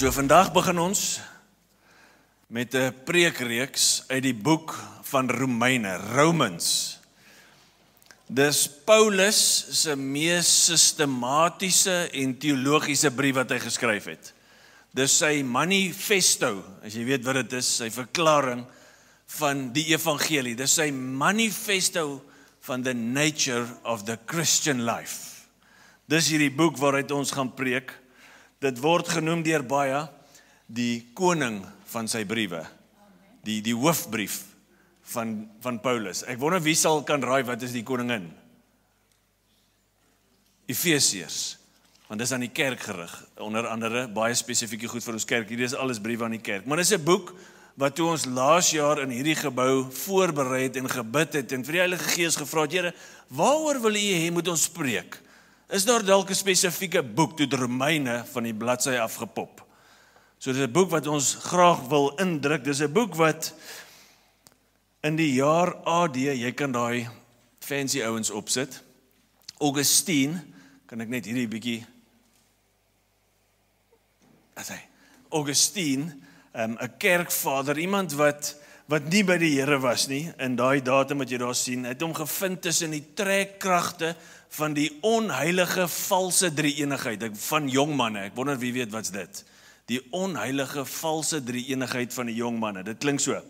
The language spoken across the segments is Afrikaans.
So vandag begin ons met 'n preekreeks uit die boek van Romeine, Romans. Dis Paulus se mees sistematiese en teologiese brief wat hy geskryf het. Dis sy manifesto, as jy weet wat dit is, sy verklaring van die evangelie. Dis sy manifesto van the nature of the Christian life. Dis hierdie boek waaruit ons gaan preek. Dit word genoem deur baie die koning van sy briewe. Die hoofbrief van Paulus. Ek wonder wie sal kan raai wat is die koningin? Efesiërs. Want dis aan die kerk gerig. Onder andere baie spesifieke goed vir ons kerk. Hierdie is alles briewe aan die kerk. Maar dis 'n boek wat toe ons laas jaar in hierdie gebou voorberei het en gebid het en vir die Heilige Gees gevra het, Here, waaroor wil U hê moet ons preek? Is daar dalk 'n spesifieke boek toe die Romeine van die bladsy afgepop? So dis 'n boek wat ons graag wil indruk. Dis 'n boek wat in die jaar AD, jy kan daai fancy ouens opsit. Augustine, kan ek net hierdie bietjie Augustine, 'n kerkvader, iemand wat nie by die Here was nie, in daai datum wat jy daar sien, het hom gevind tussen die trekkragte van die onheilige valse drie-eenigheid van jong manne. Ek wonder wie weet wat's dit. Die onheilige valse drie-eenigheid van die jong manne. Dit klink so: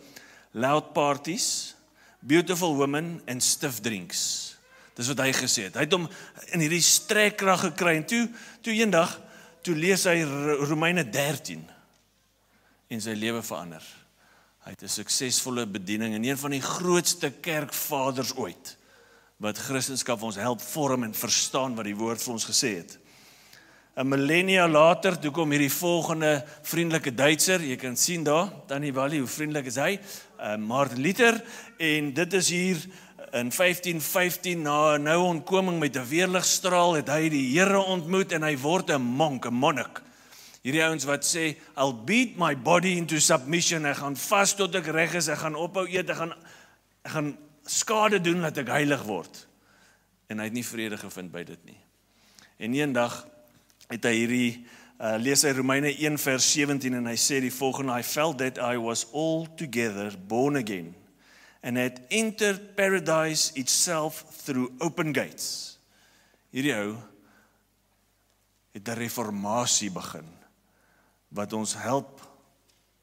loud parties, beautiful women and stiff drinks. Dis wat hy gesê het. Hy het hom in hierdie trekkrag gekry en toe eendag lees hy Romeine 13 en sy lewe verander. Hy het 'n suksesvolle bediening en een van die grootste kerkvaders ooit wat Christendom ons help vorm en verstaan wat die woord vir ons gesê het. 'n millennia later, toe kom hierdie volgende vriendelike Duitser, jy kan sien daar, Tannie Wally, hoe vriendelik is hy, Martin Luther, en dit is hier in 1515, na 'n nou ontkoming met 'n weerligstraal, het hy die Here ontmoet en hy word 'n monnik. Hierdie ouens wat sê, I'll beat my body into submission, ek gaan vas tot ek reg is, ek gaan ophou eet, ek gaan skade doen dat ek heilig word. En hy het nie vrede gevind by dit nie. En eendag het hy lees hy Romeine 1 vers 17 en hy sê die volgende: I felt that I was altogether born again and had entered paradise itself through open gates. Hierdie ou het 'n reformatie begin wat ons help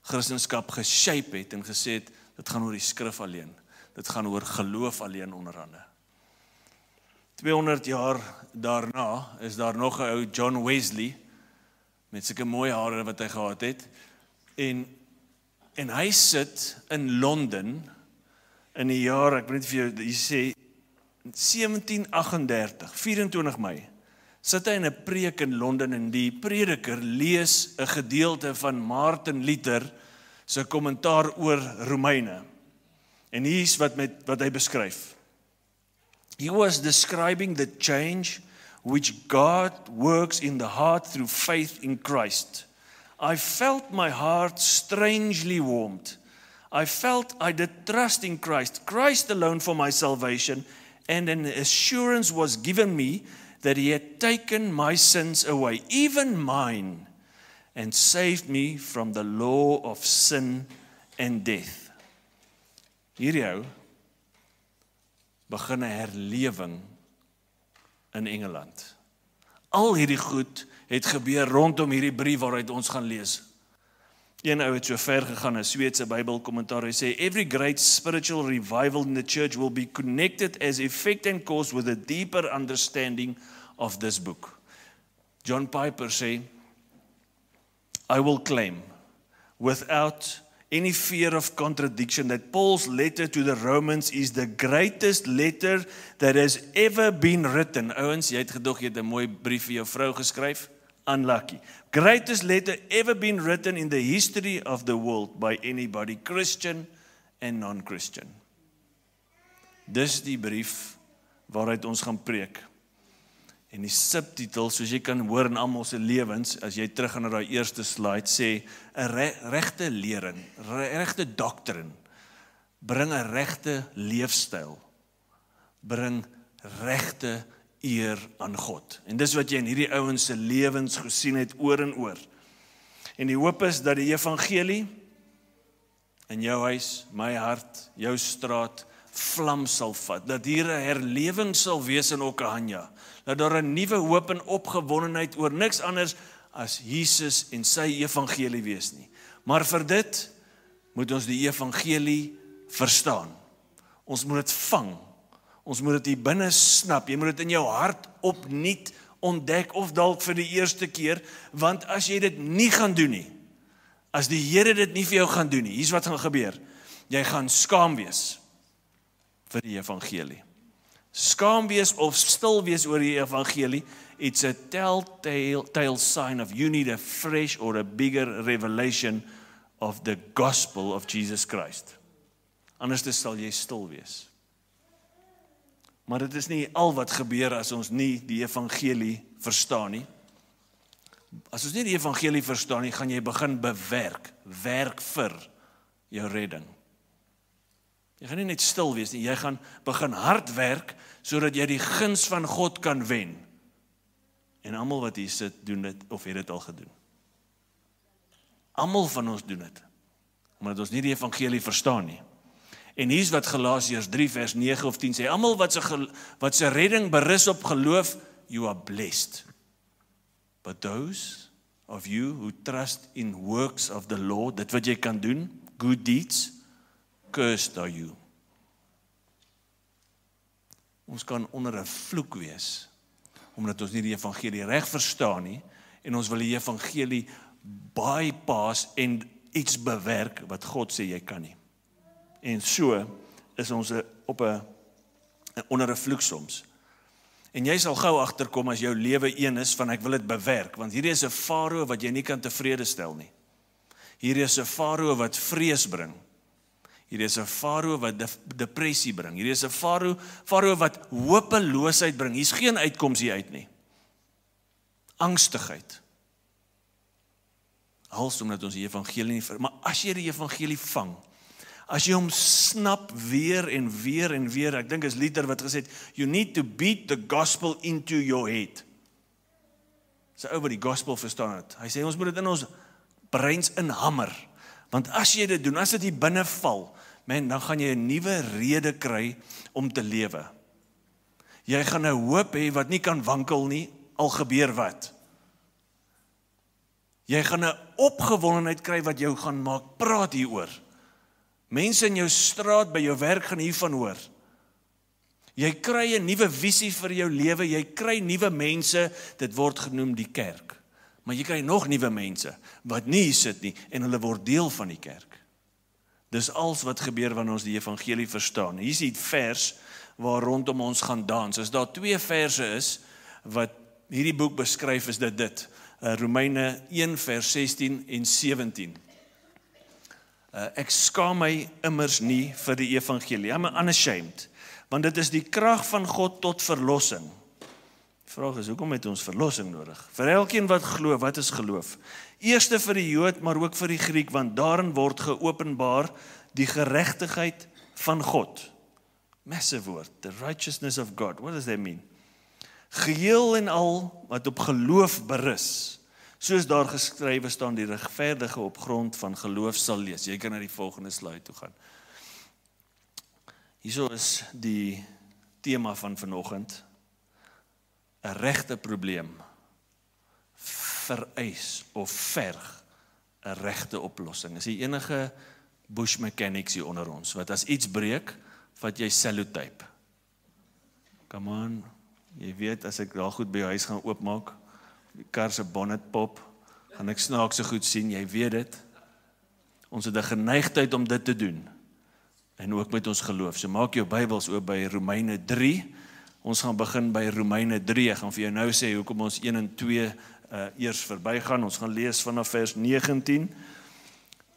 Christendom geshape het en gesê het, dit gaan oor die skrif alleen. Dit gaan oor geloof alleen onder andere. 200 jaar daarna is daar nog 'n ou John Wesley met sulke mooi hare wat hy gehad het en hy sit in Londen in die jaar, ek weet nie vir jou, jy sê 1738, 24 Mei, sit hy in 'n preek in Londen en die prediker lees 'n gedeelte van Martin Luther se kommentaar oor Romeine. En hier is wat hy beskryf. He was describing the change which God works in the heart through faith in Christ. I felt my heart strangely warmed. I felt I did trust in Christ, Christ alone for my salvation, and an assurance was given me that He had taken my sins away, even mine, and saved me from the law of sin and death. Hierdie ou begin 'n herlewing in Engeland. Al hierdie goed het gebeur rondom hierdie brief waaruit ons gaan lees. Een ou het so ver gegaan, 'n Sweedse Bybelkommentaar, hy sê, every great spiritual revival in the church will be connected as effect and cause with a deeper understanding of this book. John Piper sê, I will claim, without any fear of contradiction, that Paul's letter to the Romans is the greatest letter that has ever been written. Ouens, jy het gedog, jy het 'n mooi brief vir jou vrou geskryf? Unlucky. Greatest letter ever been written in the history of the world by anybody, Christian and non-Christian. Dis die brief waaruit ons gaan preek. En die subtitel, soos jy kan hoor in almal se lewens, as jy terug gaan na daai eerste slide, sê 'n regte lering, regte doctrine, bring 'n regte leefstyl, bring regte eer aan God. En dis wat jy in hierdie ouens se lewens gesien het oor en oor. En die hoop is dat die evangelie in jou huis, my hart, jou straat, vlam sal vat, dat hier 'n herlewing sal wees in Okahanja, dat daar 'n nuwe hoop en opgewondenheid oor niks anders as Jesus en sy evangelie wees nie. Maar vir dit moet ons die evangelie verstaan. Ons moet dit vang. Ons moet dit hier binne snap. Jy moet dit in jou hart opnuut ontdek of dalk vir die eerste keer, want as jy dit nie gaan doen nie, as die Here dit nie vir jou gaan doen nie, hier's wat gaan gebeur. Jy gaan skaam wees vir die evangelie. Skaam wees of stil wees oor die evangelie, it's a telltale sign of you need a fresh or a bigger revelation of the gospel of Jesus Christ. Anders sal jy stil wees. Maar dit is nie al wat gebeur as ons nie die evangelie verstaan nie. As ons nie die evangelie verstaan nie, gaan jy begin bewerk, werk vir jou redding. Jy gaan nie net stil wees nie, jy gaan begin hard werk, sodat jy die guns van God kan wen. En almal wat hier sit, doen dit, of het dit al gedoen. Almal van ons doen dit, omdat ons nie die evangelie verstaan nie. En hier's wat Galasiërs 3 vers 9 of 10 sê, almal wat se redding berus op geloof, you are blessed. But those of you who trust in works of the law, dit wat jy kan doen, good deeds, cursed are you. Ons kan onder 'n vloek wees, omdat ons nie die evangelie reg verstaan nie, en ons wil die evangelie bypass en iets bewerk wat God sê jy kan nie. En so is ons onder 'n vloek soms. En jy sal gou agterkom as jou lewe een is van ek wil dit bewerk, want hierdie is 'n farao wat jy nie kan tevrede stel nie. Hierdie is 'n farao wat vrees bring. Hierdie is 'n farao wat depressie bring. Hierdie is 'n farao wat hopeloosheid bring. Hier's geen uitkoms hier uit nie. Angstigheid. Als omdat ons die evangelie nie maar as jy die evangelie vang, as jy hom snap weer en weer en weer, ek dink is Luther wat gesê het, you need to beat the gospel into your head. Dis ou wat die gospel verstaan het. Hy sê ons moet dit in ons breins inhammer. Want as jy dit doen, as dit hier binne val, dan gaan jy 'n nuwe rede kry om te lewe. Jy gaan 'n hoop hê wat nie kan wankel nie, al gebeur wat. Jy gaan 'n opgewondenheid kry wat jou gaan maak praat hieroor. Mense in jou straat, by jou werk gaan hiervan hoor. Jy kry 'n nuwe visie vir jou lewe, jy kry nuwe mense, dit word genoem die kerk. Maar jy kry nog nuwe mense wat nie hier sit nie en hulle word deel van die kerk. Dis alles wat gebeur wanneer ons die evangelie verstaan. Hier is die vers waar rondom ons gaan dans. As daar 2 verse is wat hierdie boek beskryf, is dit. Romeine 1 vers 16 en 17. Ek skaam my immers nie vir die evangelie. I'm unashamed, want dit is die krag van God tot verlossing. Die vraag is, hoekom het ons verlossing nodig? Vir elkeen wat glo, wat is geloof? Eerste vir die Jood, maar ook vir die Griek, want daarin word geopenbaar die geregtigheid van God. Massive woord, the righteousness of God. What does that mean? Geheel en al wat op geloof berus, soos daar geskrywe staan, die regverdige op grond van geloof sal lees. Jy kan na die volgende slide toe gaan. Hierso is die tema van vanoggend. 'n regte probleem vereis of verg 'n regte oplossing. Is hier enige bush mechanics hier onder ons, wat as iets breek, vat jy sellotape. Come on, jy weet, as ek daar goed by jou huis gaan oopmaak, die kar se bonnet pop, gaan ek snaakse goed sien, jy weet dit. Ons het 'n geneigtheid om dit te doen, en ook met ons geloof. So maak jou Bybels oop by Romeine 3, ons gaan begin by Romeine 3, ek gaan vir jou nou sê, hoekom ons 1 en 2 eers verby gaan. Ons gaan lees vanaf vers 19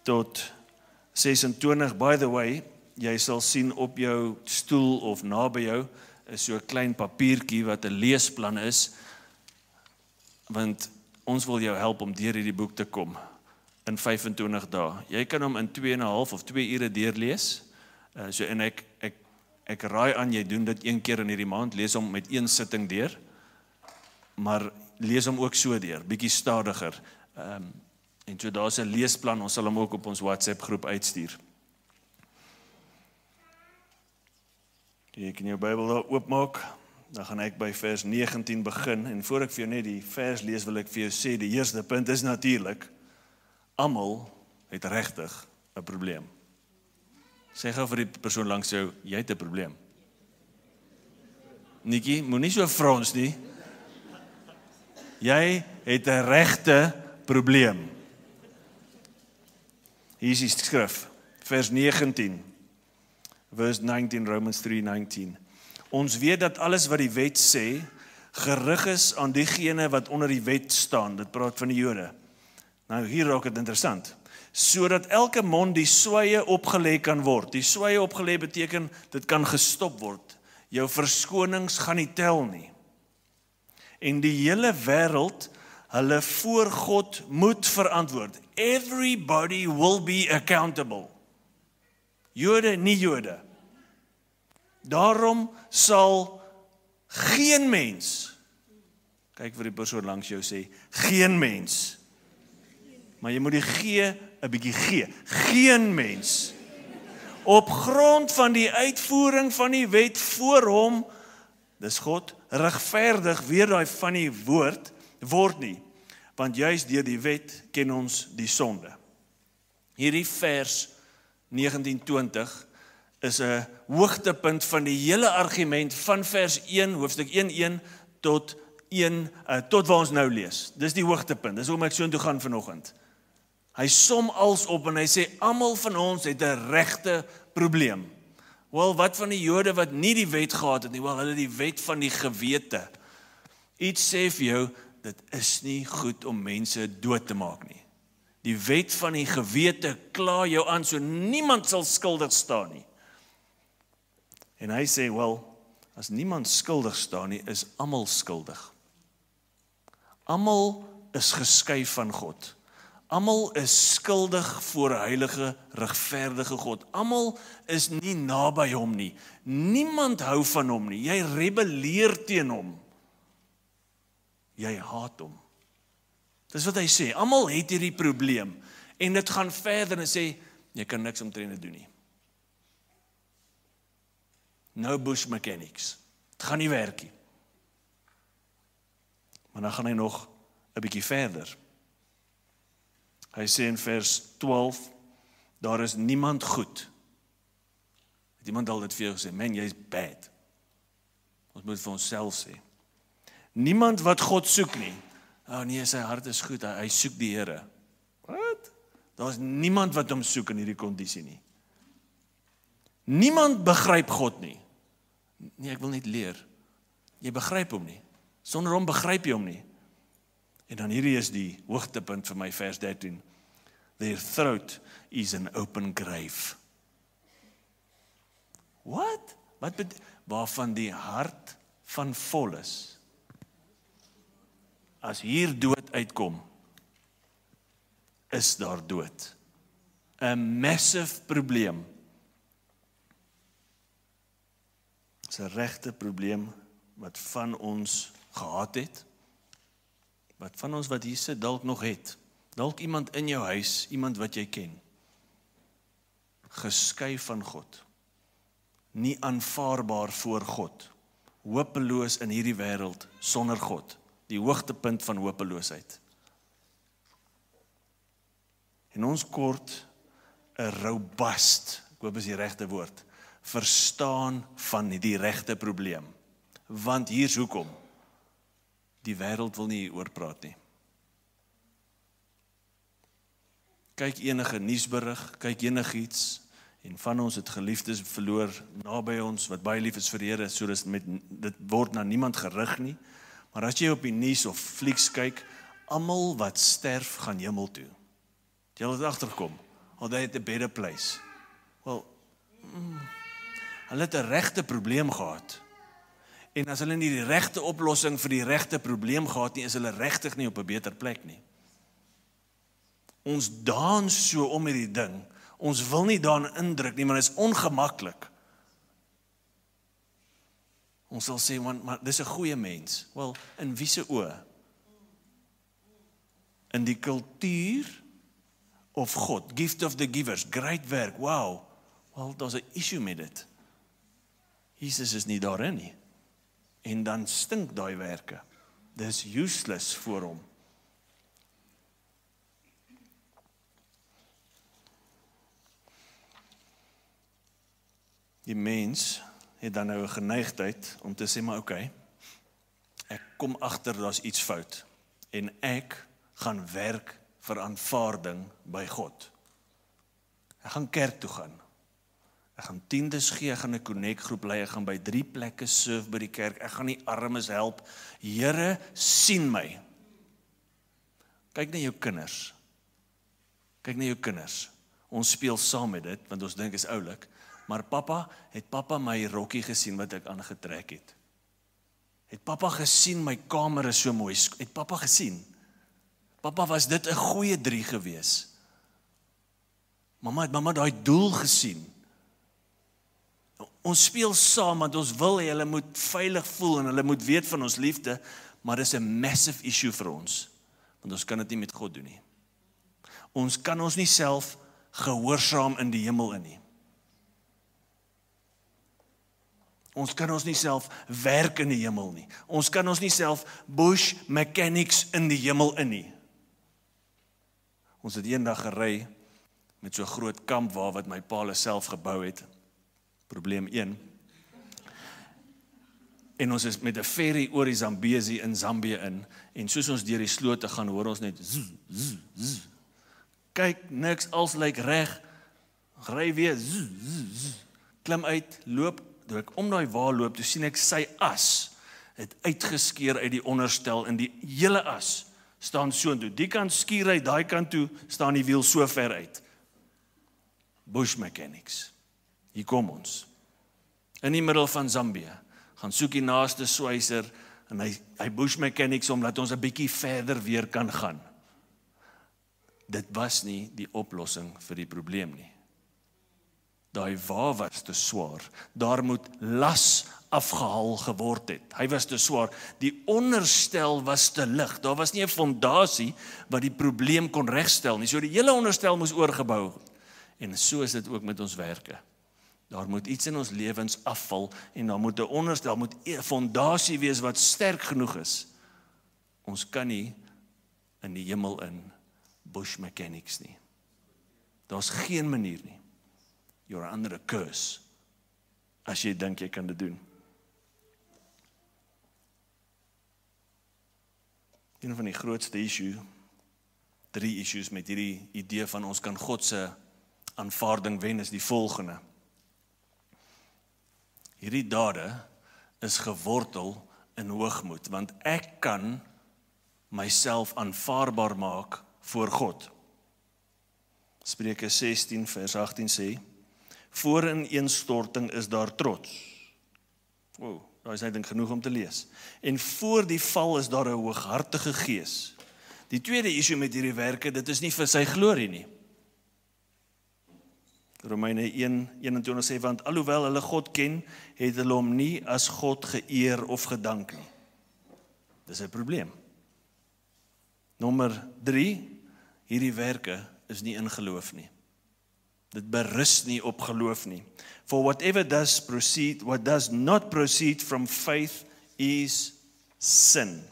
tot 26. By the way, jy sal sien op jou stoel of naby jou is so 'n klein papiertjie wat 'n leesplan is, want ons wil jou help om deur hierdie boek te kom in 25 dae. Jy kan hom in 2,5 of 2 ure deurlees. So en ek raai aan jy doen dit 1 keer in hierdie maand, lees hom met 1 sitting deur, maar lees hom ook so deur, bietjie stadiger. En so daar's 'n leesplan, ons sal hom ook op ons WhatsApp groep uitstuur. Jy kan jou Bybel daar oopmaak, dan gaan ek by vers 19 begin, en voor ek vir jou net die vers lees, wil ek vir jou sê, die eerste punt is natuurlik, almal het regtig 'n probleem. Sê gou vir die persoon langs jou, jy het 'n probleem. Nikkie, moenie so frons nie. Jy het 'n regte probleem. Hier is die skrif, vers 19, verse 19, Romans 3:19. Ons weet dat alles wat die wet sê, gerig is aan diegene wat onder die wet staan. Dit praat van die Jode. Nou hier raak dit interessant. Sodat elke mond die sweye opgelê kan word. Die sweye opgelê beteken, dit kan gestop word. Jou verskonings gaan nie tel nie. En die hele wêreld, hulle voor God moet verantwoord. Everybody will be accountable. Jode, nie Jode. Daarom sal geen mens, kyk vir die persoon langs jou sê, geen mens, maar jy moet die G 'n bietjie gee, geen mens, op grond van die uitvoering van die wet voor hom, dis God, regverdig, weer daai van die woord, word nie, want juist deur die wet ken ons die sonde. Hierdie vers 19:20 is 'n hoogtepunt van die hele argument van vers 1, hoofstuk 1:1 tot waar ons nou lees. Dis die hoogtepunt, dis hoekom ek so intoe gaan vanoggend. Hy som als op en hy sê, almal van ons het 'n regte probleem. Wel, wat van die Jode wat nie die wet gehad het nie, wel, hulle die wet van die gewete. Iets sê vir jou, dit is nie goed om mense dood te maak nie. Die wet van die gewete kla jou aan, so niemand sal skuldig staan nie. En hy sê, wel, as niemand skuldig staan nie, is almal skuldig. Almal is geskei van God. Almal is skuldig voor 'n heilige, regverdige God. Almal is nie naby hom nie. Niemand hou van hom nie. Jy rebelleer teen hom. Jy haat hom. Dis wat hy sê. Almal het hierdie probleem. En dit gaan verder en sê, jy kan niks omtrent dit doen nie. No bush mechanics. Het gaan nie werk nie. Maar dan gaan hy nog 'n bietjie verder. Hy sê in vers 12, daar is niemand goed. Het iemand al dit vir jou gesê, man, jy is bad. Ons moet vir onsself sê. Niemand wat God soek nie. Nee, sy hart is goed, hy soek die Here. Wat? Daar is niemand wat hom soek in hierdie kondisie nie. Niemand begryp God nie. Nee, ek wil net leer. Jy begryp hom nie. Sonder hom begryp jy hom nie. En dan hierdie is die hoogtepunt vir my vers 13. Their throat is an open grave. What? Waarvan die hart van vol is. As hier dood uitkom, is daar dood. 'n Massive probleem. Dit is 'n regte probleem wat van ons gehad het. Wat van ons wat hier sit dalk nog het. Dalk iemand in jou huis, iemand wat jy ken. Geskei van God. Nie aanvaarbaar voor God. Hopeloos in hierdie wêreld sonder God. Die hoogtepunt van hopeloosheid. En ons kort 'n robust, ek hoop is die regte woord, verstaan van die regte probleem. Want hier's hoekom. Die wêreld wil nie oor praat nie. Kyk enige nuusberig, kyk enigiets, en van ons het geliefdes verloor naby ons, wat baie lief is vir die Here, so dit word na niemand gerig nie. Maar as jy op die nuus of flieks kyk, almal wat sterf gaan hemel toe. Jy wil dit agterkom. Or they at a better place. Wel, hulle het 'n regte probleem gehad. En as hulle nie die regte oplossing vir die regte probleem gehad nie, is hulle regtig nie op 'n beter plek nie. Ons dans so om hierdie ding. Ons wil nie daarin indruk nie, maar dit is ongemaklik. Ons sal sê, maar dis 'n goeie mens. Wel, in wie se oë? In die kultuur of God, gift of the givers, great werk, wow. Wel, daar's 'n issue met dit. Jesus is nie daarin nie. En dan stink daai werke. Dis useless vir hom. Die mens het dan nou 'n geneigtheid om te sê, maar okay, ek kom agter daar's iets fout en ek gaan werk vir aanvaarding by God. Ek gaan kerk toe gaan. Ek gaan tiendes gee, ek gaan 'n connect groep lei, ek gaan by 3 plekke serve by die kerk, ek gaan die armes help. Here, sien my. Kyk na jou kinders. Kyk na jou kinders. Ons speel saam met dit, want ons dink is oulik. Maar het papa my rokkie gesien wat ek aangetrek het? Het papa gesien my kamer is so mooi? Het papa gesien? Papa, was dit 'n goeie 3 gewees? Mamma daai doel gesien. Ons speel saam, want ons wil hê hulle moet veilig voel en hulle moet weet van ons liefde, maar dis 'n massive issue vir ons, want ons kan dit nie met God doen nie. Ons kan ons nie self gehoorsaam in die hemel in nie. Ons kan ons nie self werk in die hemel nie. Ons kan ons nie self bush mechanics in die hemel in nie. Ons het eendag gery met so 'n groot kampwa wat my pa self gebou het. Probleem 1. En ons is met 'n ferry oor die Zambezi in Zambië in. En soos ons deur die slote gaan, hoor ons net zzz, zzz, zzz. Kyk, niks, als lyk reg. Ry weer zzz, zzz, zzz. Klim uit, loop. Toe ek om daai wa loop, toe sien ek sy as het uitgeskeer uit die onderstel en die hele as staan soontoe. Die kant skuur hy, daai kant toe staan die wiel so ver uit. Bush mechanics. Hier kom ons. In die middel van Zambië. Gaan soek die naaste swyser en hy bush mechanics om laat ons 'n bietjie verder weer kan gaan. Dit was nie die oplossing vir die probleem nie. Daai wa was te swaar. Daar moet las afgehaal geword het. Hy was te swaar. Die onderstel was te lig. Daar was nie 'n fondasie wat die probleem kon regstel nie. So die hele onderstel moes oorgebou. En so is dit ook met ons werke. Daar moet iets in ons lewens afval en daar moet 'n onderstel, moet 'n fondasie wees wat sterk genoeg is. Ons kan nie in die hemel in bush mechanics nie. Daar's geen manier nie. You're under a curse as jy dink jy kan dit doen. Een van die grootste issue, 3 issues met hierdie idee van ons kan God se aanvaarding wen is die volgende. Hierdie dade is gewortel in hoogmoed, want ek kan myself aanvaarbaar maak voor God. Spreuke 16 vers 18 sê, voor ineenstorting is daar trots. Wow, daar is net genoeg om te lees. En voor die val is daar 'n hooghartige gees. Die tweede issue met hierdie werke, dit is nie vir sy glorie nie. Romeine 1:21 sê, want alhoewel hulle God ken, het hulle hom nie as God geëer of gedank nie. Dis 'n probleem. Nommer 3, hierdie werke is nie in geloof nie. Dit berus nie op geloof nie. For whatever what does not proceed from faith is sin.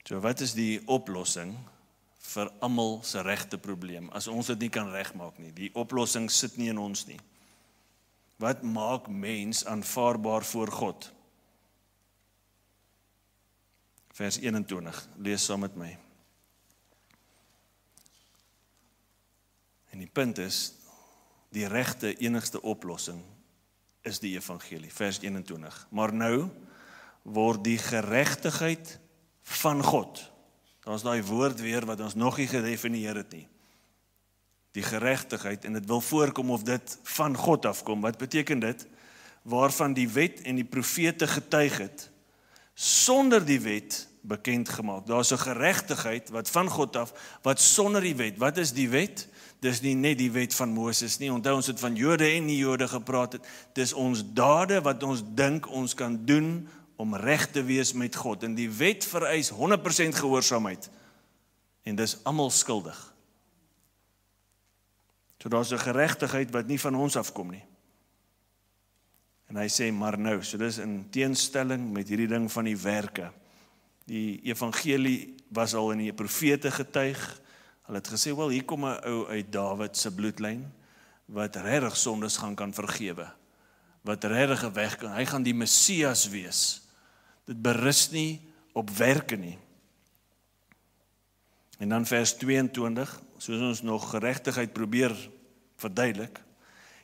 So wat is die oplossing vir almal se regte probleem, as ons dit nie kan regmaak nie? Die oplossing sit nie in ons nie. Wat maak mens aanvaarbaar voor God? Vers 21, lees saam met my. En die punt is, die regte enigste oplossing is die evangelie, vers 21. Maar nou word die geregtigheid van God, daar's daai woord weer wat ons nog nie gedefinieer het nie. Die geregtigheid, en dit wil voorkom of dit van God afkom. Wat beteken dit? Waarvan die wet en die profete getuig het, sonder die wet bekend gemaak. Daar's 'n geregtigheid wat van God af, wat sonder die wet. Wat is die wet? Dis nie net die wet van Moses nie. Onthou, ons het van Jode en nie Jode gepraat het. Dis ons dade wat ons dink ons kan doen om reg te wees met God. En die wet vereis 100% gehoorsaamheid En dis almal skuldig. So daar's 'n geregtigheid wat nie van ons afkom nie. En hy sê, maar nou, so dis in teenstelling met hierdie ding van die werke. Die evangelie was al in die profete getuig. Hulle het gesê, wel, hier kom 'n ou uit Dawid se bloedlyn, wat regtig sondes kan vergewe. Wat regtig 'n weg kan, hy gaan die Messias wees. Dit berus nie op werke nie. En dan vers 22, soos ons nog geregtigheid probeer verduidelik.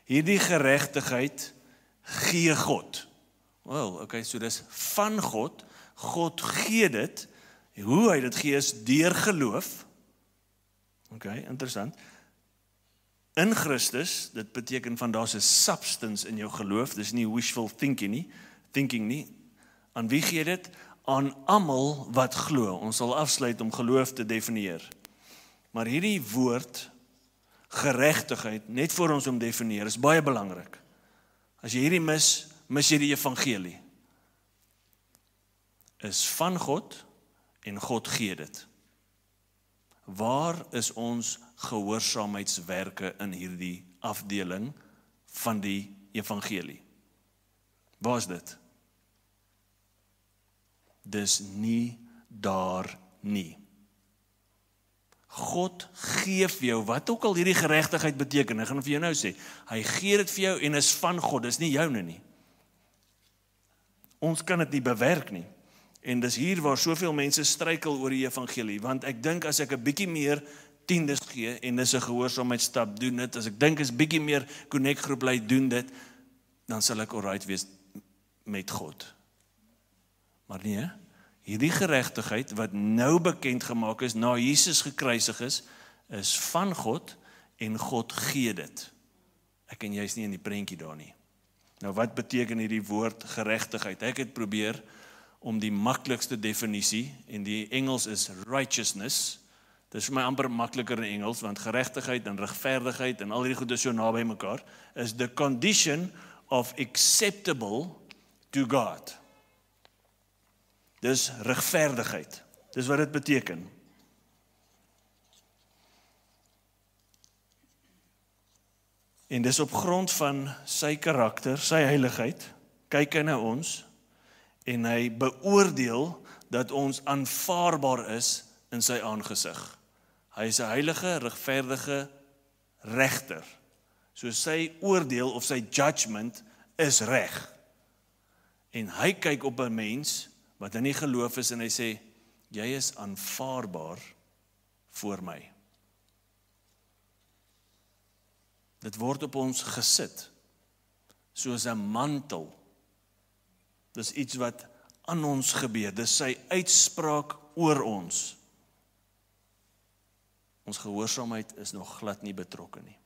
Hierdie geregtigheid gee God. Wel, okay, so dis van God. God gee dit. Hoe hy dit gee is deur geloof. Okay, interessant. In Christus, dit beteken van daar's 'n substance in jou geloof, dis nie wishful thinking nie. Aan wie gee dit? Aan almal wat glo. Ons sal afsluit om geloof te definieer. Maar hierdie woord, geregtigheid, net voor ons om definieer, is baie belangrik. As jy hierdie mis jy die evangelie. Is van God en God gee dit. Waar is ons gehoorsaamheidswerke in hierdie afdeling van die evangelie? Waar is dit? Dis nie daar nie. God gee vir jou, wat ook al hierdie geregtigheid beteken, ek gaan vir jou nou sê, hy gee dit vir jou en is van God, dis nie joune nie. Ons kan dit nie bewerk nie. En dis hier waar soveel mense struikel oor die evangelie, want ek dink as ek 'n bietjie meer tiendes gee, en dis 'n gehoorsaamheidsstap, doen dit, as ek dink is bietjie meer connect groep lei, doen dit, dan sal ek alright wees met God. Maar nee, hierdie geregtigheid wat nou bekend gemaak is, na Jesus gekruisig is van God, en God gee dit. Ek en jy is nie in die prentjie daar nie. Nou wat beteken hierdie woord geregtigheid? Ek het probeer om die maklikste definisie, en die Engels is righteousness. Dit is vir my amper makliker in Engels, want geregtigheid en regverdigheid en al hierdie goed is so naby mekaar, is the condition of acceptable to God. Dis regverdigheid. Dis wat dit beteken. En dis op grond van sy karakter, sy heiligheid, kyk hy na ons, en hy beoordeel dat ons aanvaarbaar is in sy aangesig. Hy is 'n heilige, regverdige regter. So sy oordeel of sy judgment is reg. En hy kyk op 'n mens wat in die geloof is en hy sê, jy is aanvaarbaar voor my. Dit word op ons gesit, soos 'n mantel. Dis iets wat aan ons gebeur, dis sy uitspraak oor ons. Ons gehoorsaamheid is nog glad nie betrokke nie.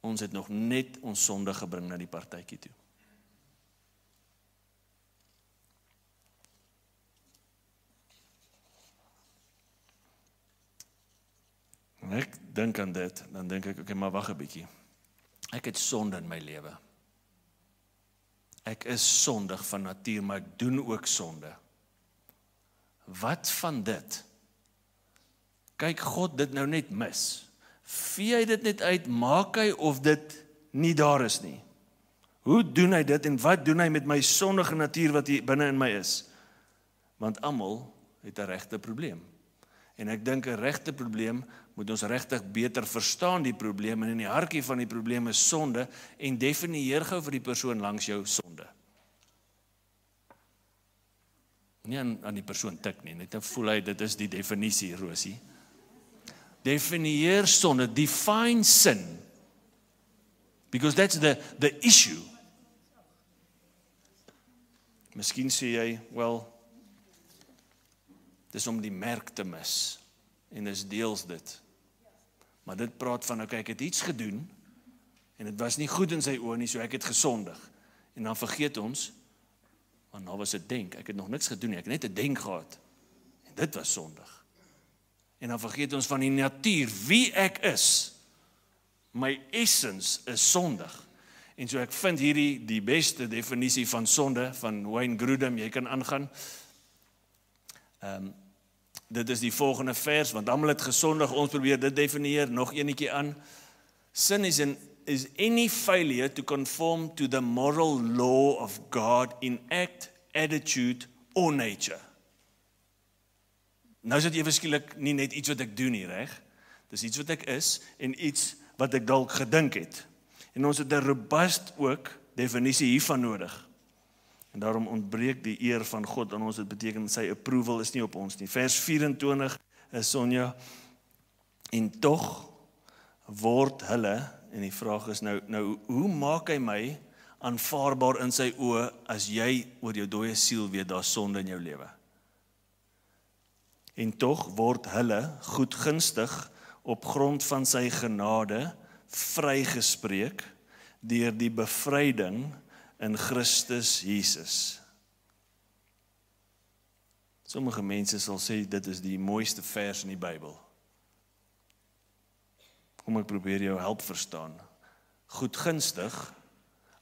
Ons het nog net ons sonde gebring na die partytjie toe. En ek dink aan dit, dan dink ek, okay, maar wag 'n bietjie. Ek het sonde in my lewe. Ek is sondig van natuur, maar ek doen ook sonde. Wat van dit? Kyk God dit nou net mis. Vee hy dit net uit, maak hy of dit nie daar is nie? Hoe doen hy dit en wat doen hy met my sondige natuur wat hier binne in my is? Want almal het 'n regte probleem. En ek dink 'n regte probleem moet ons regtig beter verstaan die probleem, en in die hartjie van die probleem is sonde, en definieer gou vir die persoon langs jou sonde. Nie aan die persoon tik nie, net voel hy, dit is die definisie, Rosie. Definieer sonde, define sin, because that's the issue. Miskien sê jy, wel, dis om die merk te mis, en dis deels dit. Maar dit praat van, okay, ek het iets gedoen, en dit was nie goed in sy oë nie, so ek het gesondig. En dan vergeet ons, want nou was dit denk, ek het nog niks gedoen nie, ek het net 'n denk gehad, en dit was sondig. En dan vergeet ons van die natuur, wie ek is, my essence is sondig. En so ek vind hierdie die beste definisie van sonde, van Wayne Grudem, jy kan aangaan. dit is die volgende vers, want almal het gesondig, ons probeer dit definieer, nog enetjie aan. Sin is any failure to conform to the moral law of God in act, attitude or nature. Nou is dit ewe skielik nie net iets wat ek doen nie, reg? Dis iets wat ek is en iets wat ek dalk gedink het. En ons het 'n robust ook definisie hiervan nodig. En daarom ontbreek die eer van God aan ons. Dit beteken sy approval is nie op ons nie. Vers 24 is Sonja, en tog word hulle, en die vraag is nou hoe maak hy my aanvaarbaar in sy oë as jy oor jou dooie siel weet daar sonde in jou lewe? En tog word hulle goedgunstig op grond van sy genade vrygespreek deur die bevryding in Christus Jesus. Sommige mense sal sê dit is die mooiste vers in die Bybel. Kom ek probeer jou help verstaan. Goedgunstig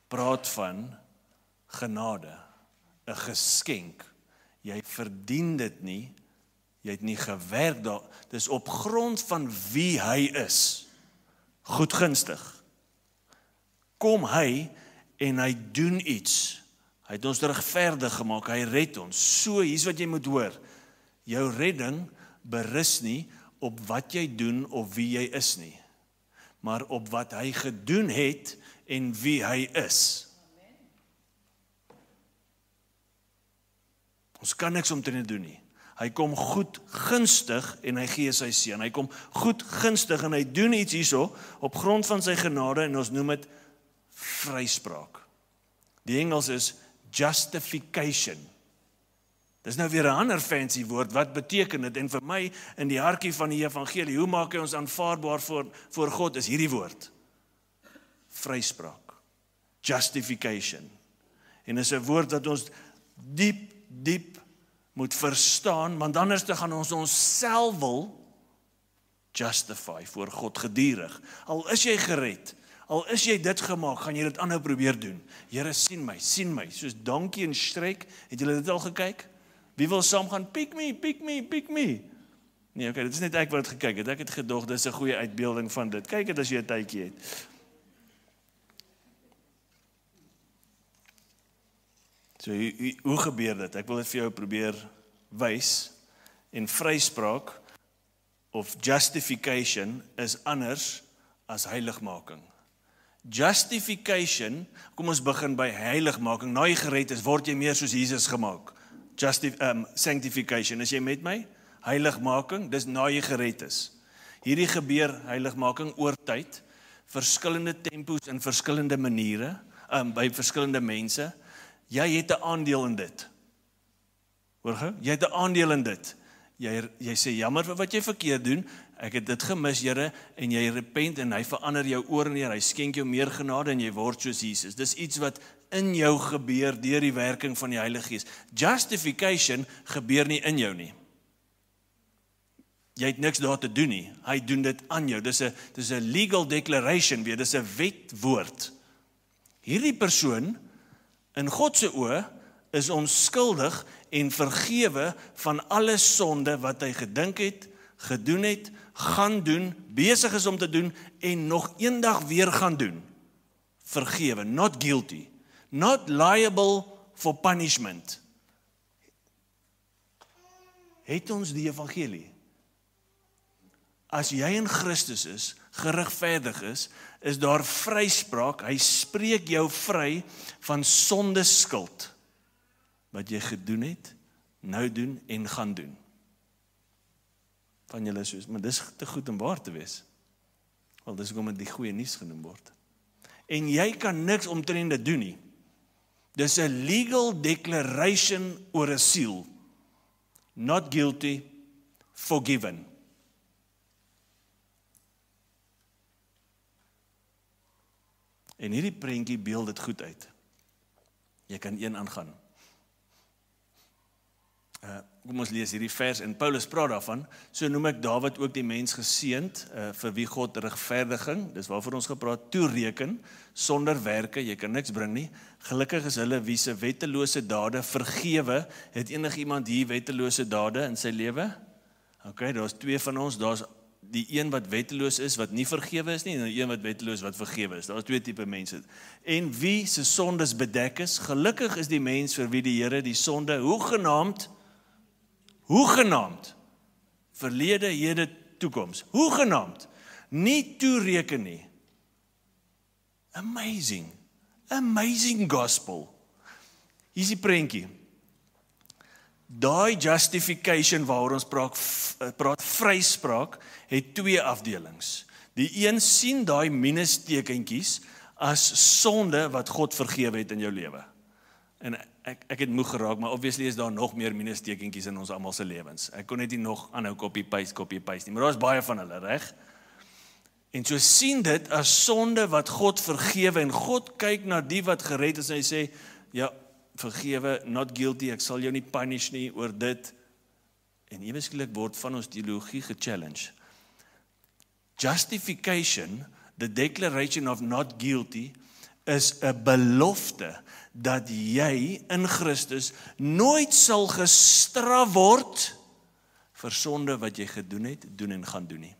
praat van genade, 'n geskenk. Jy verdien dit nie, jy het nie gewerk daar, dis op grond van wie hy is. Goedgunstig. Kom hy en hy doen iets. Hy het ons regverdig gemaak, hy red ons. So, hier's wat jy moet hoor. Jou redding berus nie op wat jy doen of wie jy is nie, maar op wat hy gedoen het en wie hy is. Ons kan niks omtrent doen nie. Hy kom goedgunstig en hy gee sy seun. Hy kom goedgunstig en hy doen iets hierso op grond van sy genade en ons noem dit vryspraak. Die Engels is justification. Dis nou weer 'n ander fancy woord, wat beteken dit? En vir my, in die hartjie van die evangelie, hoe maak hy ons aanvaarbaar voor God, is hierdie woord. Vryspraak. Justification. En is 'n woord wat ons diep moet verstaan, want anders te gaan ons onsself wil justify voor God gedurig. Al is jy gered, al is jy dit gemaak, gaan jy dit aanhou probeer doen. Here, sien my, soos Donkie en Shrek, het julle dit al gekyk? Wie wil saam gaan, pick me? Nee, okay, dit is net ek wat het gekyk het, ek het gedog, dit is 'n goeie uitbeelding van dit. Kyk dit as jy 'n tydjie het. So, hoe gebeur dit? Ek wil dit vir jou probeer wys. En vryspraak of justification is anders as heiligmaking. Justification, kom ons begin by heiligmaking. Na jy gered is, word jy meer soos Jesus gemaak. Sanctification, is jy met my? Heiligmaking, dis na jy gered is. Hierdie gebeur heiligmaking oor tyd, verskillende tempos en verskillende maniere, by verskillende mense. Jy het 'n aandeel in dit. Hoor gou? Jy het 'n aandeel in dit. Jy sê jammer vir wat jy verkeerd doen. Ek het dit gemis, Here, en jy repent en hy verander jou oor en neer. Hy skenk jou meer genade en jy word soos Jesus. Dis iets wat in jou gebeur deur die werking van die Heilige Gees. Justification gebeur nie in jou nie. Jy het niks daar te doen nie. Hy doen dit aan jou. Dis 'n legal declaration weer. Dis 'n wetwoord. Hierdie persoon in God se oë is onskuldig en vergewe van alle sonde wat hy gedink het, gedoen het, gaan doen, besig is om te doen en nog eendag weer gaan doen. Vergewe, not guilty, not liable for punishment. Het ons die evangelie? As jy in Christus is, geregverdig is daar vryspraak. Hy spreek jou vry van sondeskuld wat jy gedoen het, nou doen en gaan doen. Van julle soos, maar dis te goed om waar te wees. Wel, dis hoekom dit die goeie nuus genoem word. En jy kan niks omtrent dit doen nie. Dis 'n legal declaration oor 'n siel. Not guilty, forgiven. En hierdie prentjie beeld dit goed uit. Jy kan een aangaan. Kom ons lees hierdie vers en Paulus praat daarvan. So noem ek Dawid ook die mens geseënd vir wie God regverdiging, dis waarvoor ons gepraat, toereken sonder werke, jy kan niks bring nie. Gelukkig is hulle wie se wettelose dade vergewe. Het enigiemand hier wettelose dade in sy lewe? Okay, daar's twee van ons, daar's die een wat wetteloos is, wat nie vergewe is nie, en die een wat wetteloos wat vergewe is. Daar's twee tipe mense. En wie se sondes bedek is, gelukkig is die mens vir wie die Here die sonde hoegenaamd, verlede, hede, toekoms, hoegenaamd, nie toereken nie. Amazing gospel. Hier is die prentjie. Daai justification waaroor ons praat vryspraak, het twee afdelings. Die een sien daai minustekentjies as sonde wat God vergewe het in jou lewe. En ek het moeg geraak, maar obviously is daar nog meer minustekentjies in ons almal se lewens. Ek kon net nie nog aanhou copy paste nie, maar daar is baie van hulle, reg? En so sien dit as sonde wat God vergewe, en God kyk na die wat gered is, en hy sê, ja, vergewe, not guilty, ek sal jou nie punish nie oor dit. En ewe skielik word van ons teologie gechallenge. Justification, the declaration of not guilty, is 'n belofte dat jy in Christus nooit sal gestraf word vir sonde wat jy gedoen het, doen en gaan doen nie.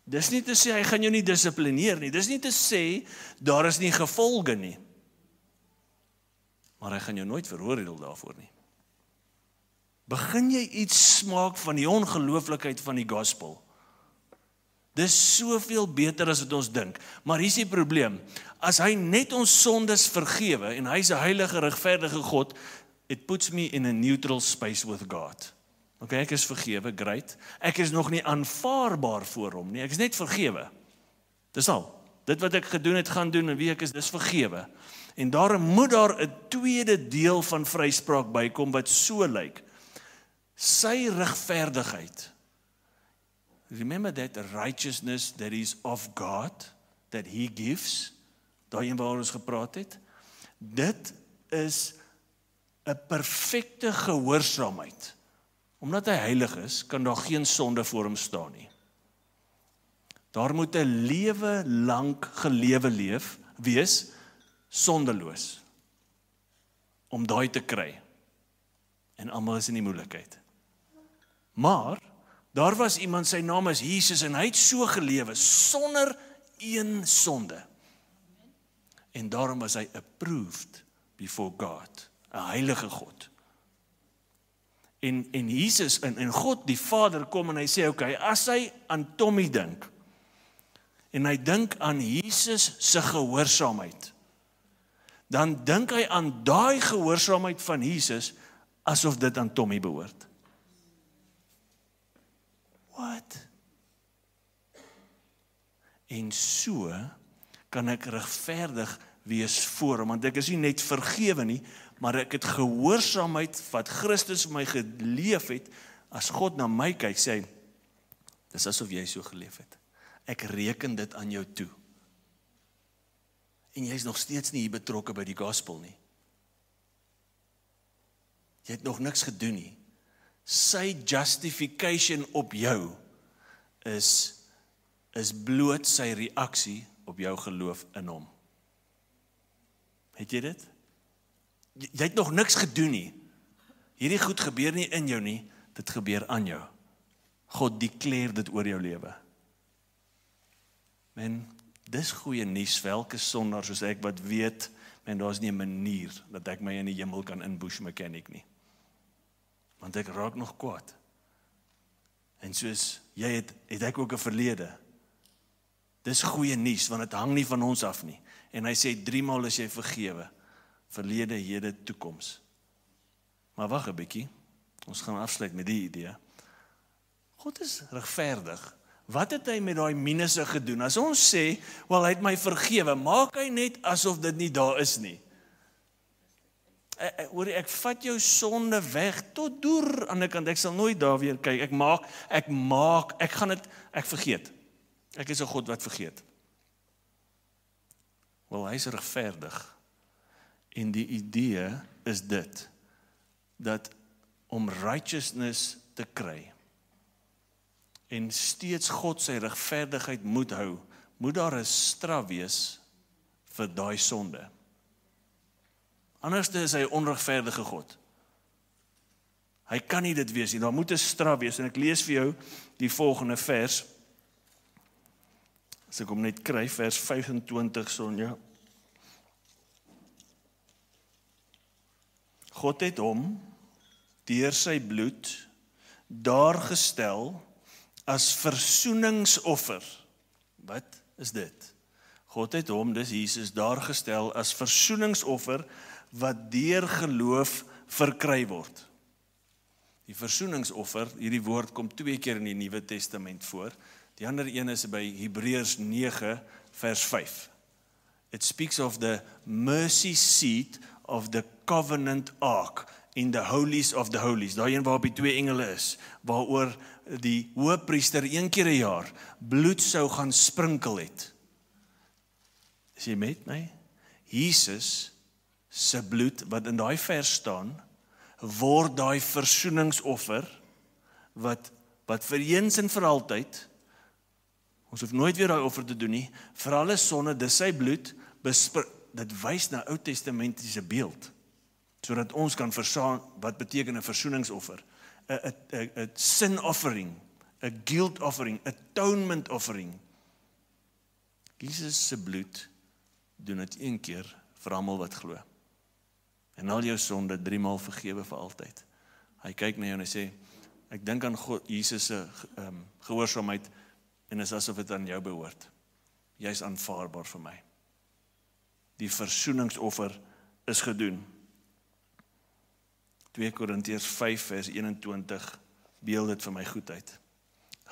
Dis nie te sê, hy gaan jou nie dissiplineer nie. Dis nie te sê, daar is nie gevolge nie. Maar hy gaan jou nooit veroordeel daarvoor nie. Begin jy iets smaak van die ongelooflikheid van die gospel? Dis soveel beter as wat ons dink. Maar hier is die probleem. As hy net ons sondes vergewe, en hy is 'n heilige, regverdige God, it puts me in a neutral space with God. Okay, ek is vergewe, great. Ek is nog nie aanvaarbaar voor hom nie, ek is net vergewe. Dis al. Dit wat ek gedoen het, gaan doen, en wie ek is, dis vergewe. En daarom moet daar 'n tweede deel van vryspraak bykom, wat so lyk. Sy regverdigheid. Remember that righteousness that is of God, that he gives, daai een waaroor ons gepraat het. Dit is 'n perfekte gehoorsaamheid. Omdat hy heilig is, kan daar geen sonde voor hom staan nie. Daar moet 'n lewe lank gelewe wees, sondeloos, om daai te kry. En almal is in die moeilikheid. Maar, daar was iemand, sy naam is Jesus, en hy het so gelewe, sonder een sonde. En daarom was hy approved before God, 'n heilige God. En Jesus, en God die Vader kom en hy sê, okay, as hy aan Tommy dink, en hy dink aan Jesus se gehoorsaamheid, dan dink hy aan daai gehoorsaamheid van Jesus, asof dit aan Tommy behoort. What? En so kan ek regverdig wees voor hom, want ek is nie net vergewe nie, maar ek het gehoorsaamheid wat Christus vir my geleef het. As God na my kyk, sê hy, dis asof jy so geleef het. Ek reken dit aan jou toe. En jy is nog steeds nie hier betrokke by die gospel nie. Jy het nog niks gedoen nie. Sy justification op jou is bloot sy reaksie op jou geloof in hom. Het jy dit? Jy het nog niks gedoen nie. Hierdie goed gebeur nie in jou nie, dit gebeur aan jou. God declare dit oor jou lewe. Men, dis goeie nuus vir elke sondaar soos ek wat weet, men, daar is nie 'n manier dat ek my in die hemel kan inbush mechanic nie. Want ek raak nog kwaad. En soos jy het ek ook 'n verlede. Dis goeie nuus, want dit hang nie van ons af nie. En hy sê 3 maal is jy vergewe. Verlede, hede, toekoms. Maar wag 'n bietjie. Ons gaan afsluit met die idee. God is regverdig. Wat het hy met daai minusse gedoen? As ons sê, wel, hy het my vergewe, maak hy net asof dit nie daar is nie. Ek vat jou sonde weg, tot deur aan die kant, ek sal nooit daar weer kyk, ek vergeet. Ek is 'n God wat vergeet. Wel, hy is regverdig. En die idee is dit, dat om righteousness te kry, en steeds God sy regverdigheid moet hou, moet daar 'n straf wees vir daai sonde. Anders is hy 'n onregverdige God. Hy kan nie dit wees nie, daar moet 'n straf wees, en ek lees vir jou die volgende vers, as ek hom net kry, vers 25, Sonja. God het hom, deur sy bloed, daar gestel, as versoeningsoffer. Wat is dit? God het hom, dis Jesus, daar gestel, as versoeningsoffer, wat deur geloof verkry word. Die versoeningsoffer, hierdie woord kom 2 keer in die Nuwe Testament voor. Die ander een is by Hebreërs 9 vers 5. It speaks of the mercy seat of the covenant ark in the holies of the holies. Daai een waar die 2 engele is, waaroor die hoëpriester 1 keer 'n jaar bloed sou gaan sprinkel het. Is jy met my? Jesus se bloed wat in daai vers staan, word daai versoeningsoffer wat vir eens en vir altyd, ons hoef nooit weer daai offer te doen nie, vir alle sonde, dis sy bloed, dit wys na Ou Testamentiese beeld, sodat ons kan verstaan wat beteken 'n versoeningsoffer, 'n sin offering, 'n guilt offering, atonement offering. Jesus se bloed doen dit 1 keer vir almal wat glo. En al jou sonde 3 maal vergewe vir altyd. Hy kyk na jou en hy sê, ek dink aan God, Jesus se gehoorsaamheid, en is asof dit aan jou behoort. Jy is aanvaarbaar vir my. Die versoeningsoffer is gedoen. 2 Korintiërs 5 vers 21 beeld dit vir my goed uit.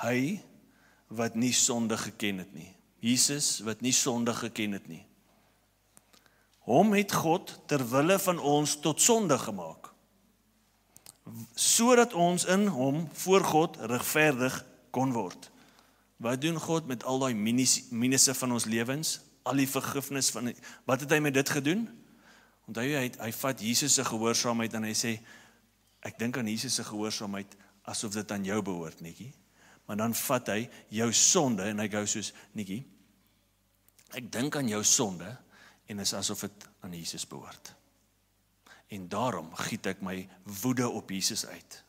Hy wat nie sonde geken het nie. Jesus wat nie sonde geken het nie. Hom het God ter wille van ons tot sonde gemaak, sodat ons in hom voor God regverdig kon word. Wat doen God met al die minusse van ons lewens? Al die vergifnis van, wat het hy met dit gedoen? Onthou jy, hy vat Jesus se gehoorsaamheid en hy sê, ek dink aan Jesus se gehoorsaamheid asof dit aan jou behoort, Nikkie. Maar dan vat hy jou sonde en hy gou soos, Nikkie, ek dink aan jou sonde en is asof dit aan Jesus behoort. En daarom giet ek my woede op Jesus uit.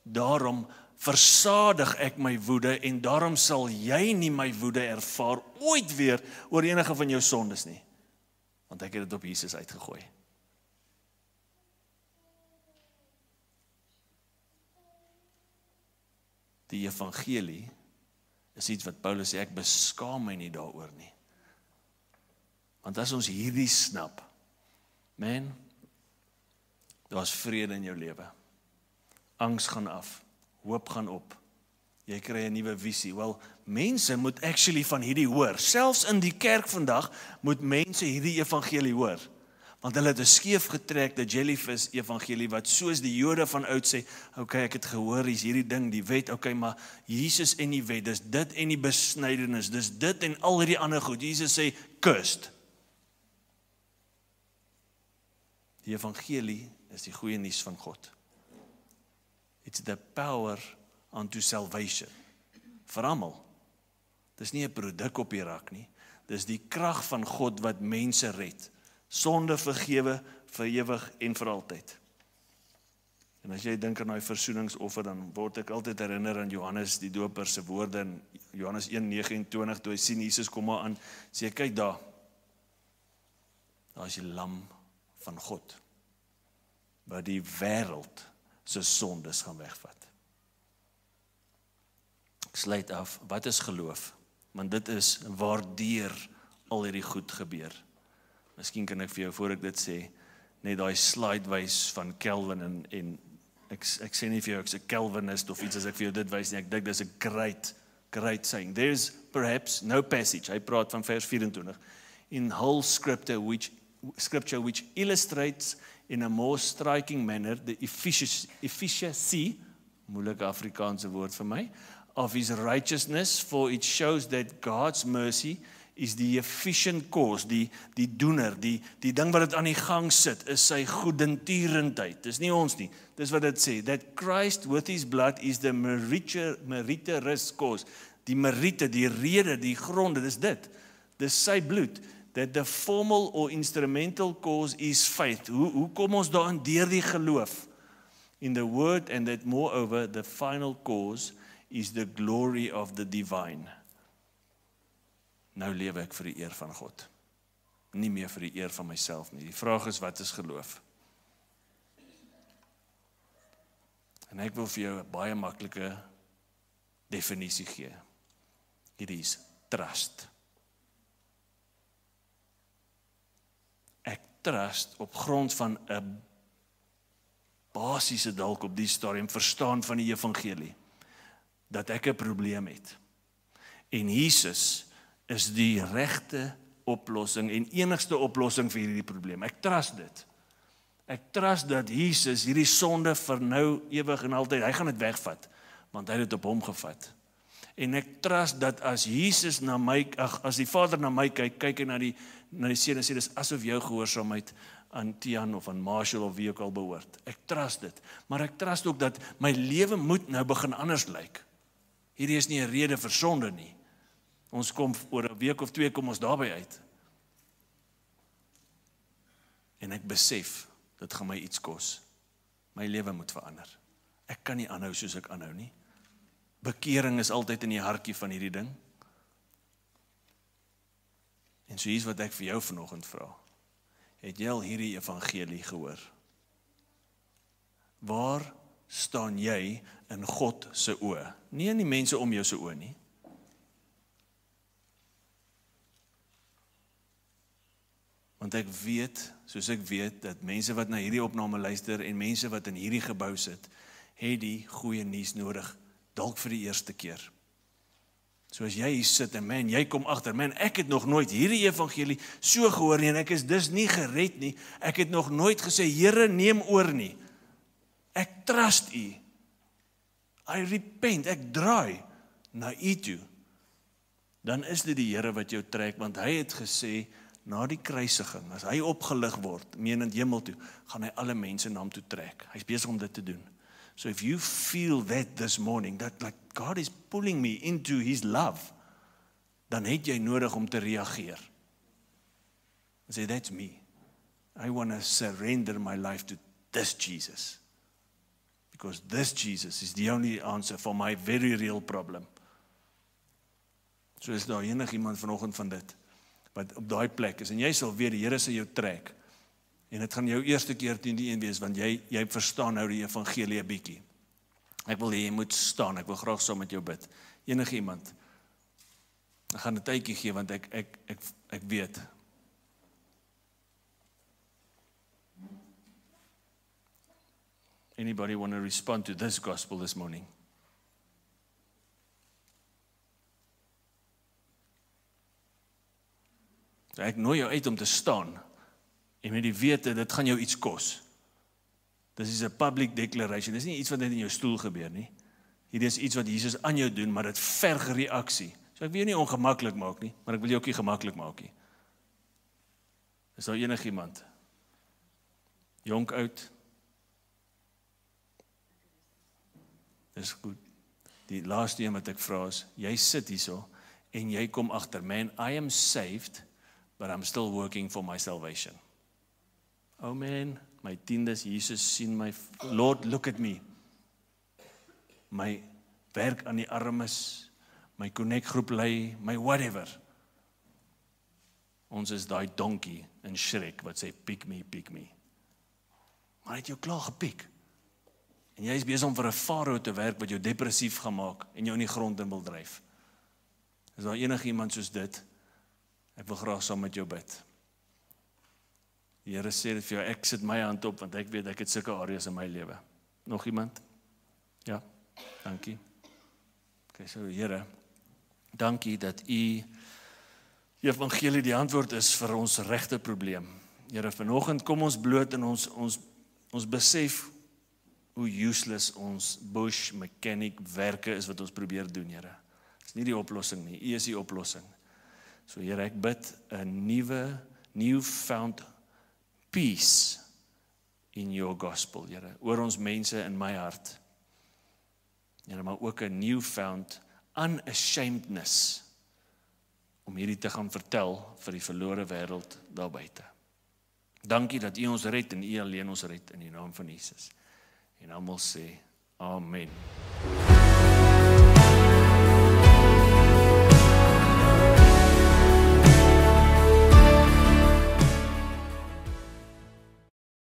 Daarom versadig ek my woede en daarom sal jy nie my woede ervaar ooit weer oor enige van jou sondes nie. Want ek het dit op Jesus uitgegooi. Die evangelie is iets wat Paulus sê, ek beskaam my nie daaroor nie. Want as ons hierdie snap, man, daar's vrede in jou lewe. Angs gaan af, hoop gaan op. Jy kry 'n nuwe visie. Wel, mense moet actually van hierdie hoor. Selfs in die kerk vandag moet mense hierdie evangelie hoor. Want hulle het 'n skeef getrekte jellyfish evangelie wat soos die Jode van oud sê, okay, ek het gehoor, hier's hierdie ding, die wet, okay, maar Jesus en die wet, dis dit en die besnydenis, dis dit en al hierdie ander goed. Jesus sê, cursed. Die evangelie is die goeie nuus van God. It's the power unto salvation. Vir almal. Dis nie 'n produk op die rak nie. Dis die krag van God wat mense red. Sonde vergewe vir ewig en vir altyd. En as jy dink aan daai versoeningsoffer, dan word ek altyd herinner aan Johannes die Doper se woorde in Johannes 1:29, toe hy sien Jesus kom maar aan, sê kyk daar. Daar is die lam van God, wat die wêreld se sondes gaan wegvat. Ek sluit af, wat is geloof? Want dit is waardeur al hierdie goed gebeur. Miskien kan ek vir jou, voor ek dit sê, net daai slide wys van Calvin en ek sê nie vir jou ek's 'n Calvinist of iets as ek vir jou dit wys nie, ek dink dis 'n great saying. There is perhaps no passage, hy praat van vers 24, in whole scripture which illustrates in a more striking manner the efficacy, moeilike Afrikaanse woord vir my, of his righteousness, for it shows that God's mercy is the efficient cause, die doener, die ding wat dit aan die gang sit, is sy goedentierendheid. Dis nie ons nie, dis wat dit sê, that Christ with his blood is the meritorious cause, die merite, die rede, die gronde, dis sy bloed, that the formal or instrumental cause is faith. Hoe kom ons daarin? Deur die geloof. in the word, and that moreover the final cause is the glory of the divine. Nou lewe ek vir die eer van God. Nie meer vir die eer van myself nie. Die vraag is, wat is geloof? En ek wil vir jou 'n baie maklike definisie gee. Hierdie is trust. Ek trust op grond van 'n basiese dalk op die stadium verstaan van die evangelie, dat ek 'n probleem het. En Jesus is die regte oplossing en enigste oplossing vir hierdie probleem. Ek trust dit. Ek trust dat Jesus hierdie sonde vir nou ewig en altyd, hy gaan dit wegvat, want hy het dit op hom gevat. En ek trust dat as Jesus na my, as die Vader na my kyk hy na die seun en sê, dis asof jou gehoorsaamheid aan Tian of aan Marshall of wie ook al behoort. Ek trust dit. Maar ek trust ook dat my lewe moet nou begin anders lyk. Hierdie is nie 'n rede vir sonde nie. Ons kom oor 'n week of 2 kom ons daarby uit. En ek besef, dit gaan my iets kos. My lewe moet verander. Ek kan nie aanhou soos ek aanhou nie. Bekering is altyd in die hartjie van hierdie ding. En so hier's wat ek vir jou vanoggend vra. Het jy al hierdie evangelie gehoor? Waar staan jy in God se oë? Nie in die mense om jou se oë nie. Want ek weet, soos ek weet, dat mense wat na hierdie opname luister en mense wat in hierdie gebou sit, het die goeie nuus nodig, dalk vir die eerste keer. So as jy hier sit en man, jy kom agter, man, ek het nog nooit hierdie evangelie so gehoor nie en ek is dus nie gered nie. Ek het nog nooit gesê, Here, neem oor nie. Ek trust U. I repent, ek draai na U toe. Dan is dit die Here wat jou trek, want hy het gesê, na die kruisiging, as hy opgelig word, menend hemel toe, gaan hy alle mense na hom toe trek. Hy's besig om dit te doen. So if you feel that this morning, that like God is pulling me into His love, dan het jy nodig om te reageer. En say, that's me. I want to surrender my life to this Jesus. Because this Jesus is the only answer for my very real problem. So is daar enigiemand vanoggend van dit, wat op daai plek is, en jy sal weet, die Here sal jou trek, en dit gaan jou eerste keer teen die een wees, want jy verstaan nou die evangelie 'n bietjie. Ek wil hê jy moet staan, ek wil graag saam met jou bid. Enige iemand, ek gaan 'n tydjie gee, want ek weet. Anybody want to respond to this gospel this morning? So ek nooi jou uit om te staan, en met die wete, dit gaan jou iets kos. Dit is 'n public declaration, dit is nie iets wat net in jou stoel gebeur nie. Hierdie is iets wat Jesus aan jou doen, maar dit verg reaksie. So ek wil jou nie ongemaklik maak nie, maar ek wil jou ook nie gemaklik maak nie. Is daar enigiemand? Jonk, oud? Dis goed. Die laaste een wat ek vra is, jy sit hierso, en jy kom agter, man, I am saved, but I'm still working for my salvation. Oh man, my tiendes, Jesus sien my, Lord, look at me. My werk aan die armes, my connect groep lei, my whatever. Ons is daai donkie in Shrek wat sê, pick me, pick me. Maar hy het jou klaar gepiek. En jy is besig om vir 'n farao te werk wat jou depressief gaan maak en jou in die grond in wil dryf. Is daar enige iemand soos dit? Ek wil graag saam met jou bid. Die Here sê dit vir jou, ek sit my hand op, want ek weet ek het sulke areas in my lewe. Nog iemand? Ja, dankie. Okay, so Here, dankie dat U evangelie die antwoord is vir ons regte probleem. Here, vanoggend kom ons bloot en ons besef hoe useless ons bush mechanic werke is wat ons probeer doen, Here. Dis nie die oplossing nie, U is die oplossing. So Here, ek bid 'n newfound peace in your gospel, Here, oor ons mense in my hart. Here, maar ook 'n newfound unashamedness om hierdie te gaan vertel vir die verlore wêreld daar buite. Dankie dat U ons red en U alleen ons red in die naam van Jesus. En almal sê amen.